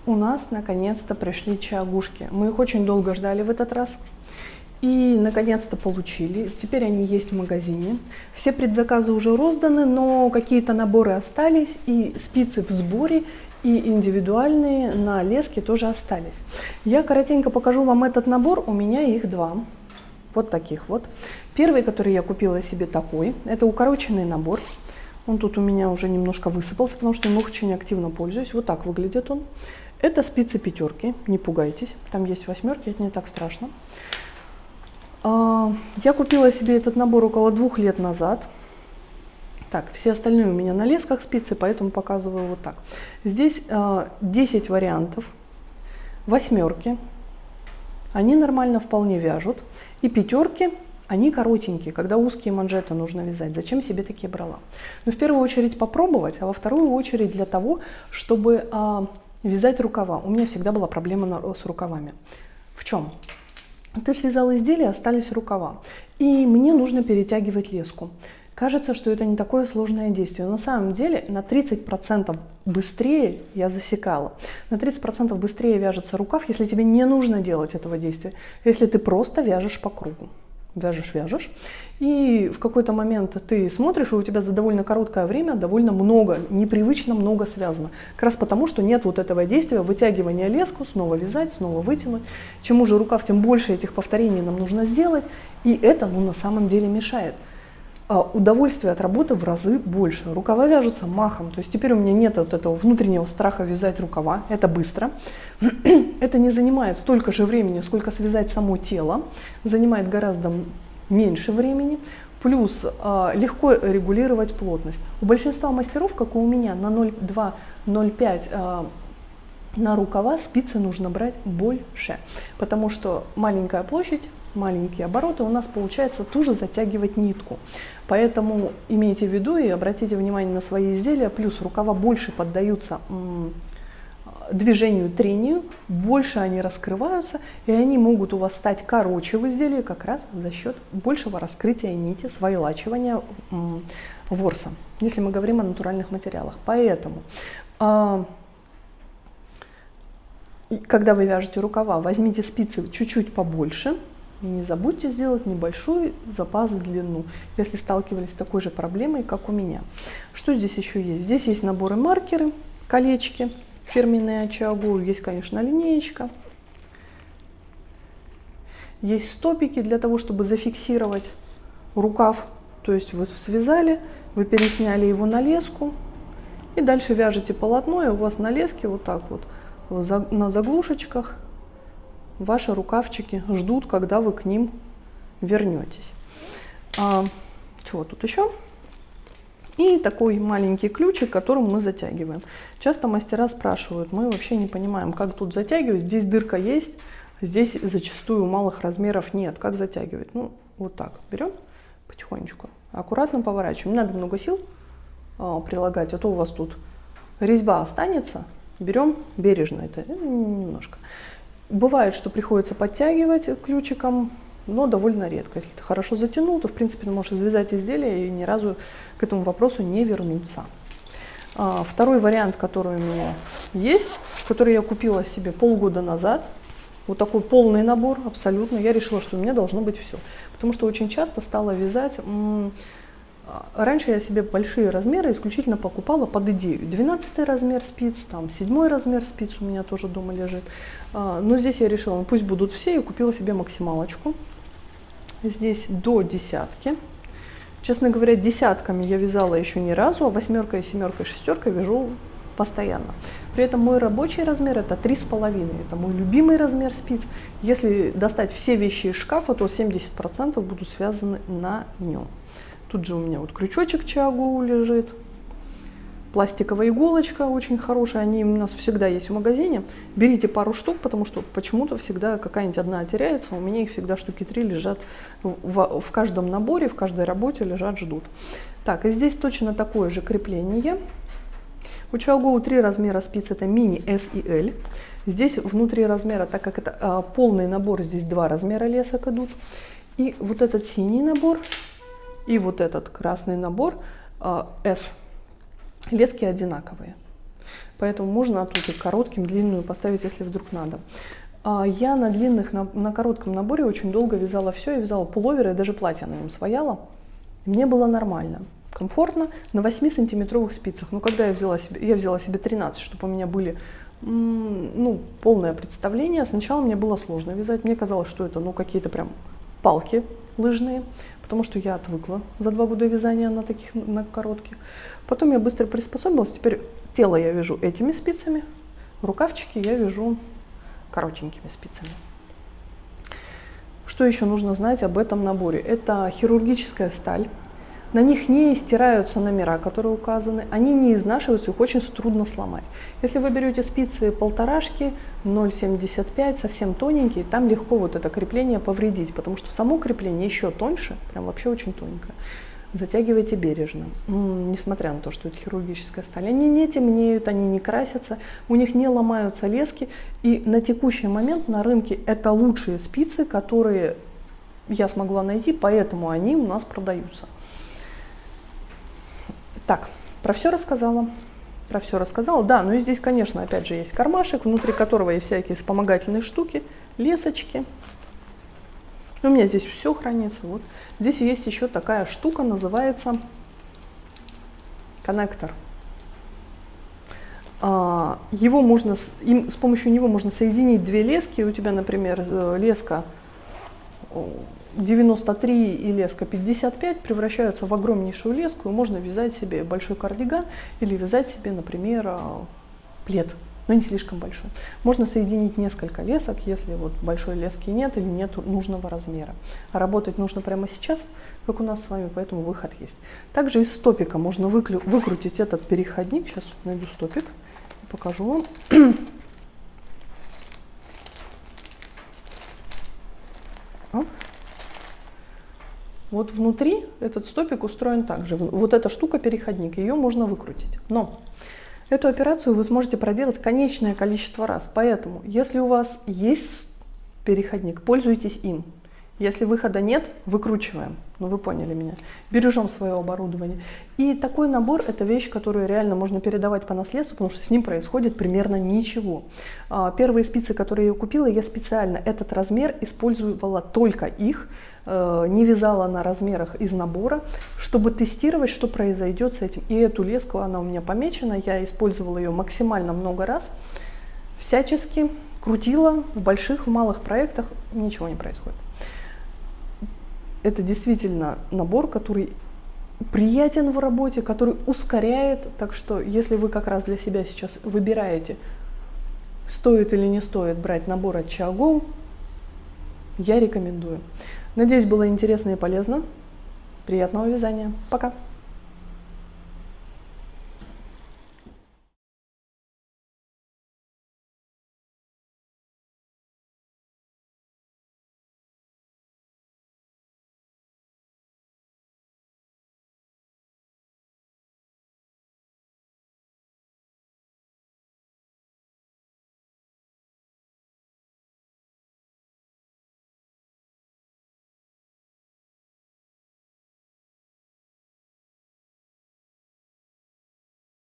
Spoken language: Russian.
У нас наконец-то пришли чагушки. Мы их очень долго ждали в этот раз. И наконец-то получили. Теперь они есть в магазине. Все предзаказы уже розданы, но какие-то наборы остались. И спицы в сборе, и индивидуальные на леске тоже остались. Я коротенько покажу вам этот набор. У меня их два. Вот таких вот. Первый, который я купила себе, такой. Это укороченный набор. Он тут у меня уже немножко высыпался, потому что им очень активно пользуюсь. Вот так выглядит он. Это спицы пятерки, не пугайтесь. Там есть восьмерки, это не так страшно. Я купила себе этот набор около 2 лет назад. Так, все остальные у меня на лесках спицы, поэтому показываю вот так. Здесь 10 вариантов. Восьмерки. Они нормально вполне вяжут. И пятерки. Они коротенькие, когда узкие манжеты нужно вязать. Зачем себе такие брала? Ну, в первую очередь попробовать, а во вторую очередь для того, чтобы вязать рукава. У меня всегда была проблема с рукавами. В чем? Ты связала изделие, остались рукава. И мне нужно перетягивать леску. Кажется, что это не такое сложное действие. Но на самом деле на 30% быстрее я засекала. На 30% быстрее вяжется рукав, если тебе не нужно делать этого действия. Если ты просто вяжешь по кругу. Вяжешь, и в какой-то момент ты смотришь, и у тебя за довольно короткое время довольно много, непривычно много связано. Как раз потому, что нет вот этого действия вытягивания леску, снова вязать, снова вытянуть. Чем уже рукав, тем больше этих повторений нам нужно сделать, и это на самом деле мешает. Удовольствие от работы в разы больше. Рукава вяжутся махом, то есть теперь у меня нет вот этого внутреннего страха вязать рукава, это быстро. Это не занимает столько же времени, сколько связать само тело, занимает гораздо меньше времени, плюс легко регулировать плотность. У большинства мастеров, как и у меня, на 0,2-0,5 на рукава спицы нужно брать больше, потому что маленькая площадь, маленькие обороты, у нас получается тоже затягивать нитку. Поэтому имейте в виду и обратите внимание на свои изделия. Плюс рукава больше поддаются движению, трению, больше они раскрываются, и они могут у вас стать короче в изделии как раз за счет большего раскрытия нити, своелачивания ворса, если мы говорим о натуральных материалах. Поэтому когда вы вяжете рукава, возьмите спицы чуть-чуть побольше. И не забудьте сделать небольшой запас в длину, если сталкивались с такой же проблемой, как у меня. Что здесь еще есть? Здесь есть наборы маркеры, колечки, фирменные Чагу, есть, конечно, линеечка. Есть стопики для того, чтобы зафиксировать рукав. То есть вы связали, вы пересняли его на леску, и дальше вяжете полотно, и у вас на леске вот так вот, на заглушечках, ваши рукавчики ждут, когда вы к ним вернетесь. Чего тут еще? И такой маленький ключик, которым мы затягиваем. Часто мастера спрашивают, мы вообще не понимаем, как тут затягивать. Здесь дырка есть, здесь зачастую малых размеров нет. Как затягивать? Ну, вот так. Берем потихонечку, аккуратно поворачиваем. Не надо много сил прилагать, а то у вас тут резьба останется. Берем бережно это, немножко. Бывает, что приходится подтягивать ключиком, но довольно редко. Если ты хорошо затянул, то в принципе ты можешь завязать изделие и ни разу к этому вопросу не вернуться. Второй вариант, который у меня есть, который я купила себе полгода назад, вот такой полный набор абсолютно, я решила, что у меня должно быть все. Потому что очень часто стала вязать. Раньше я себе большие размеры исключительно покупала под идею. 12 размер спиц, там 7 размер спиц у меня тоже дома лежит. Но здесь я решила, ну, пусть будут все, и купила себе максималочку. Здесь до десятки. Честно говоря, десятками я вязала еще ни разу, а восьмеркой, семеркой, шестеркой вяжу постоянно. При этом мой рабочий размер это 3,5. Это мой любимый размер спиц. Если достать все вещи из шкафа, то 70% будут связаны на нем. Тут же у меня вот крючочек Чагу лежит, пластиковая иголочка очень хорошая, они у нас всегда есть в магазине. Берите пару штук, потому что почему-то всегда какая-нибудь одна теряется, у меня их всегда штуки 3 лежат в каждом наборе, в каждой работе лежат, ждут. Так, и здесь точно такое же крепление. У Чагу 3 размера спиц, это мини, S и L. Здесь внутри размера, так как это полный набор, здесь 2 размера лесок идут. И вот этот синий набор и вот этот красный набор S. Лески одинаковые. Поэтому можно тут и коротким, длинную поставить, если вдруг надо. Я на длинных, на коротком наборе очень долго вязала все. Я вязала пуловеры, и даже платья на нем свояла. Мне было нормально, комфортно на 8-сантиметровых спицах. Но когда я взяла себе 13, чтобы у меня были полное представление. Сначала мне было сложно вязать. Мне казалось, что это какие-то прям палки лыжные, потому что я отвыкла за 2 года вязания на коротких. Потом я быстро приспособилась. Теперь тело я вяжу этими спицами, рукавчики я вяжу коротенькими спицами. Что еще нужно знать об этом наборе? Это хирургическая сталь. На них не стираются номера, которые указаны, они не изнашиваются, их очень трудно сломать. Если вы берете спицы 1,5, 0,75, совсем тоненькие, там легко вот это крепление повредить, потому что само крепление еще тоньше, прям вообще очень тоненькое. Затягивайте бережно, несмотря на то, что это хирургическая сталь. Они не темнеют, они не красятся, у них не ломаются лески. И на текущий момент на рынке это лучшие спицы, которые я смогла найти, поэтому они у нас продаются. Так, про все рассказала. Да, но и здесь, конечно, опять же есть кармашек, внутри которого есть всякие вспомогательные штуки, лесочки. У меня здесь все хранится. Вот. Здесь есть еще такая штука, называется коннектор. С помощью него можно соединить 2 лески. У тебя, например, леска 93 и леска 55 превращаются в огромнейшую леску, и можно вязать себе большой кардиган или вязать себе, например, плед, но не слишком большой. Можно соединить несколько лесок, если вот большой лески нет или нет нужного размера. А работать нужно прямо сейчас, как у нас с вами, поэтому выход есть. Также из стопика можно выкрутить этот переходник. Сейчас найду стопик и покажу вам. Вот внутри этот стопик устроен так же. Вот эта штука переходник, ее можно выкрутить. Но эту операцию вы сможете проделать конечное количество раз. Поэтому, если у вас есть переходник, пользуйтесь им. Если выхода нет, выкручиваем. Ну, вы поняли меня. Бережем свое оборудование. И такой набор – это вещь, которую реально можно передавать по наследству, потому что с ним происходит примерно ничего. Первые спицы, которые я купила, я специально этот размер использовала только их, не вязала на размерах из набора, чтобы тестировать, что произойдет с этим. И эту леску, она у меня помечена, я использовала ее максимально много раз, всячески крутила в больших, в малых проектах, ничего не происходит. Это действительно набор, который приятен в работе, который ускоряет. Так что, если вы как раз для себя сейчас выбираете, стоит или не стоит брать набор от ChiaoGo, я рекомендую. Надеюсь, было интересно и полезно. Приятного вязания. Пока!